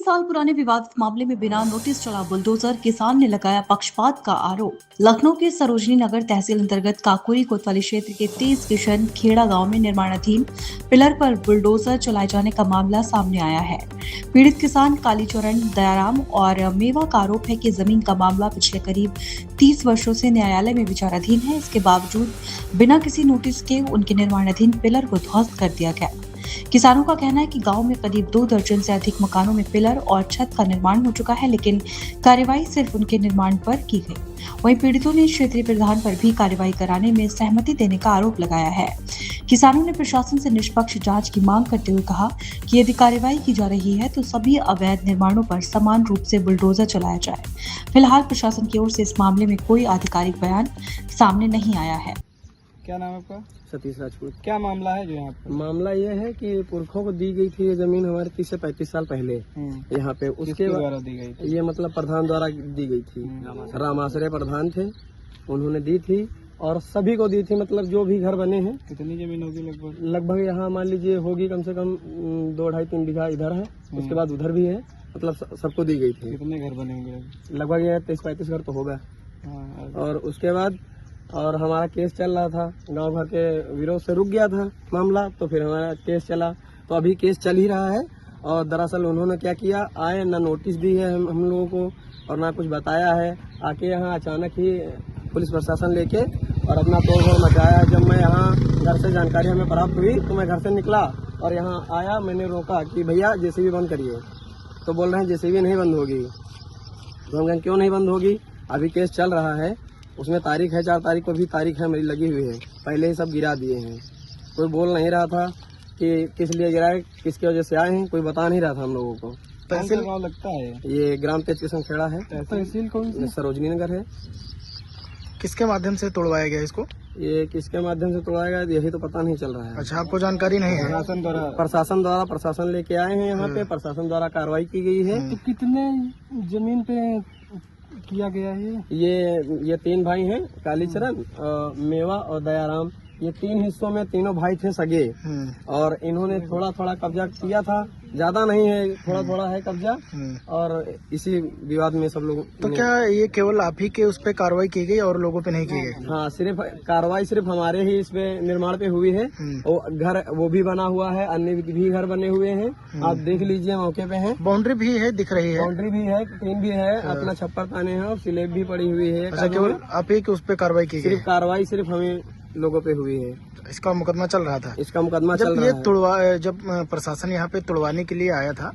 साल पुराने विवादित मामले में बिना नोटिस चला बुलडोजर, किसान ने लगाया पक्षपात का आरोप। लखनऊ के सरोजनी नगर तहसील अंतर्गत काकोरी कोतवाली क्षेत्र के 30 किशन खेड़ा गांव में निर्माणाधीन पिलर पर बुलडोजर चलाए जाने का मामला सामने आया है। पीड़ित किसान कालीचरण दयाराम और मेवा का आरोप है कि जमीन का मामला पिछले करीब 30 वर्षों से न्यायालय में विचाराधीन है। इसके बावजूद बिना किसी नोटिस के उनके निर्माणाधीन पिलर को ध्वस्त कर दिया गया। किसानों का कहना है कि गांव में करीब 2 दर्जन से अधिक मकानों में पिलर और छत का निर्माण हो चुका है, लेकिन कार्यवाही सिर्फ उनके निर्माण पर की गई। वहीं पीड़ितों ने क्षेत्रीय प्रधान पर भी कार्यवाही कराने में सहमति देने का आरोप लगाया है। किसानों ने प्रशासन से निष्पक्ष जांच की मांग करते हुए कहा कि यदि कार्यवाही की जा रही है तो सभी अवैध निर्माणों पर समान रूप से बुलडोजर चलाया जाए। फिलहाल प्रशासन की ओर से इस मामले में कोई आधिकारिक बयान सामने नहीं आया है। क्या नाम है आपका? सतीश राजपूत। क्या मामला है जो यहाँ पे? मामला ये है कि पुरखों को दी गई थी ये जमीन हमारे 30 से 35 साल पहले यहाँ पे। उसके द्वारा दी गई थी? ये मतलब प्रधान द्वारा दी गई थी। रामाश्रय प्रधान थे, उन्होंने दी थी और सभी को दी थी। मतलब जो भी घर बने हैं। कितनी जमीन होगी लगभग? लगभग यहाँ मान लीजिए होगी कम से कम 2, 2.5, 3 बीघा इधर है, उसके बाद उधर भी है। मतलब सबको दी गई थी। कितने घर बने होंगे? लगभग ये 23-35 घर तो होगा। और उसके बाद और हमारा केस चल रहा था, गांव भर के विरोध से रुक गया था मामला, तो फिर हमारा केस चला। तो अभी केस चल ही रहा है। और दरअसल उन्होंने क्या किया, आए ना नोटिस दी है हम लोगों को और ना कुछ बताया है। आके यहाँ अचानक ही पुलिस प्रशासन लेके और अपना तोड़-फोड़ मचाया। जब मैं यहाँ घर से जानकारी हमें प्राप्त हुई तो मैं घर से निकला और यहाँ आया। मैंने रोका कि भैया जेसीबी बंद करिए, तो बोल रहे हैं जेसीबी नहीं बंद होगी। तो हम कहें क्यों नहीं बंद होगी, अभी केस चल रहा है, उसमें तारीख है, 4 तारीख को भी तारीख है मेरी लगी हुई है। पहले ही सब गिरा दिए हैं। कोई बोल नहीं रहा था कि किस लिए गिराए, किसकी वजह से आए हैं, कोई बता नहीं रहा था हम लोगों को। तहसील गाँव लगता है? ये ग्राम तेज किशन खेड़ा है। तहसील कौन सी? सरोजनी नगर है। किसके माध्यम से तोड़वाया गया इसको? ये किसके माध्यम से तोड़वाया गया यही तो पता नहीं चल रहा है। अच्छा, आपको जानकारी नहीं है? प्रशासन लेके आए हैं यहाँ पे, प्रशासन द्वारा कार्रवाई की गई है। तो कितने जमीन पे किया गया है? ये 3 भाई हैं, कालीचरण, मेवा और दयाराम। ये 3 हिस्सों में तीनों भाई थे सगे। और इन्होंने थोड़ा थोड़ा कब्जा किया था, ज्यादा नहीं है, थोड़ा थोड़ा है कब्जा। और इसी विवाद में सब लोग। तो क्या ये केवल आप ही के उस पे कार्रवाई की गई और लोगों पे नहीं की गई? हाँ, सिर्फ कार्रवाई सिर्फ हमारे ही इस पे निर्माण पे हुई है। घर वो भी बना हुआ है, अन्य भी घर बने हुए हैं, आप देख लीजिए, मौके पे है। बाउंड्री भी है, दिख रही है। बाउंड्री भी है, टीन भी है, अपना छप्पर ताने हैं और स्लेब भी पड़ी हुई है। अच्छा, केवल आप ही के उस पे कार्रवाई की गई? कार्रवाई सिर्फ हमें लोगों पे हुई है। इसका मुकदमा चल रहा था? इसका मुकदमा चल रहा है। जब प्रशासन यहाँ पे तुड़वाने के लिए आया था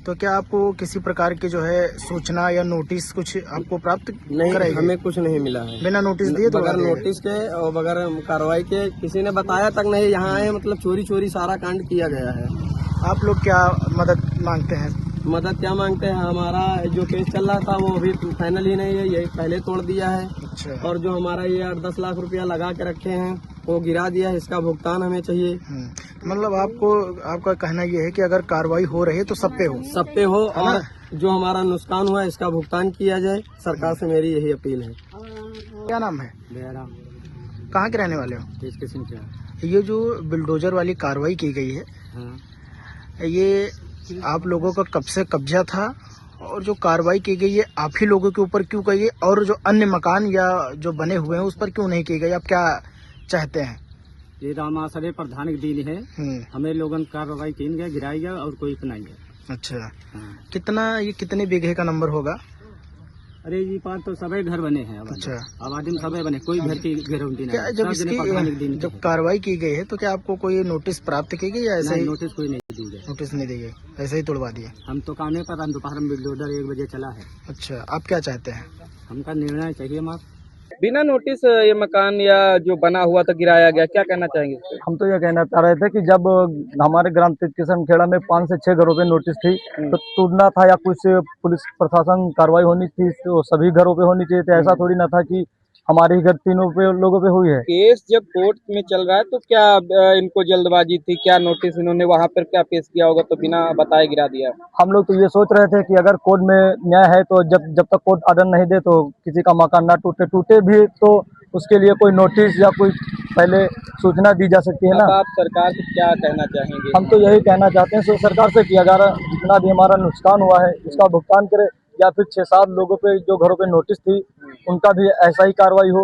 तो क्या आपको किसी प्रकार की जो है सूचना या नोटिस कुछ आपको प्राप्त नहीं? हमें कुछ नहीं मिला है। बिना नोटिस दिए? बगैर नोटिस के और बगैर कार्रवाई के किसी ने बताया तक नहीं। यहाँ आए, मतलब चोरी चोरी सारा कांड किया गया है। आप लोग क्या मदद मांगते हैं? मदद क्या मांगते हैं? हमारा जो केस चल रहा था वो अभी फाइनल ही नहीं है, ये पहले तोड़ दिया है। अच्छा। और जो हमारा ये 8-10 लाख रुपया लगा के रखे हैं वो गिरा दिया है, इसका भुगतान हमें चाहिए। मतलब आपका कहना ये है कि अगर कार्रवाई हो रही है तो सब पे हो और जो हमारा नुकसान हुआ है इसका भुगतान किया जाए। सरकार से मेरी यही अपील है। क्या नाम है? दयाराम। कहाँ के रहने वाले हो? तेज किशन खेड़ा। ये जो बुलडोजर वाली कार्रवाई की गई है, ये आप लोगों का कब से कब्जा था और जो कार्रवाई की गई है आप ही लोगों के ऊपर क्यों की गई और जो अन्य मकान या जो बने हुए हैं उस पर क्यों नहीं की गई? आप क्या चाहते हैं? ये रामाश्रय प्रधान की दीन है, हमें लोगन कार्रवाई की गया, गिराई गया और कोई अपनाई गया। अच्छा, ये कितने बीघे का नंबर होगा? अरे ये पास तो सभी घर बने हैं। अच्छा, आबादी में सभी बने, कोई घर की गारंटी क्या नहीं। जब कार्रवाई की गई है तो क्या आपको कोई नोटिस प्राप्त की गई या ऐसे ही? नोटिस कोई नहीं दी गई। नोटिस नहीं दी गई, ऐसे ही तोड़वा दिए? हम तो काम नहीं पता, दोपहर में बुलडोजर 1 बजे चला है। अच्छा, आप क्या चाहते हैं? हमका निर्णय चाहिए हमारा। बिना नोटिस ये मकान या जो बना हुआ था गिराया गया, क्या कहना चाहेंगे? हम तो ये कहना चाह रहे थे कि जब हमारे ग्राम तेज किशन खेड़ा में 5 से 6 घरों पे नोटिस थी तो टूटना था या कुछ पुलिस प्रशासन कार्रवाई होनी थी तो सभी घरों पे होनी चाहिए थी। ऐसा थोड़ी ना था कि हमारे ही घर 3 लोगों पे हुई है। केस जब कोर्ट में चल रहा है तो क्या इनको जल्दबाजी थी? क्या नोटिस इन्होंने वहाँ पर क्या पेश किया होगा तो बिना बताए गिरा दिया? हम लोग तो ये सोच रहे थे कि अगर कोर्ट में न्याय है तो जब तक कोर्ट आर्डर नहीं दे तो किसी का मकान ना टूटे भी तो उसके लिए कोई नोटिस या कोई पहले सूचना दी जा सकती है अब ना। आप सरकार से क्या कहना चाहेंगे? हम तो यही कहना चाहते हैं सरकार से कि अगर जितना भी हमारा नुकसान हुआ है उसका भुगतान करे, या फिर 6-7 लोगों पे जो घरों पे नोटिस थी उनका भी ऐसा ही कार्रवाई हो।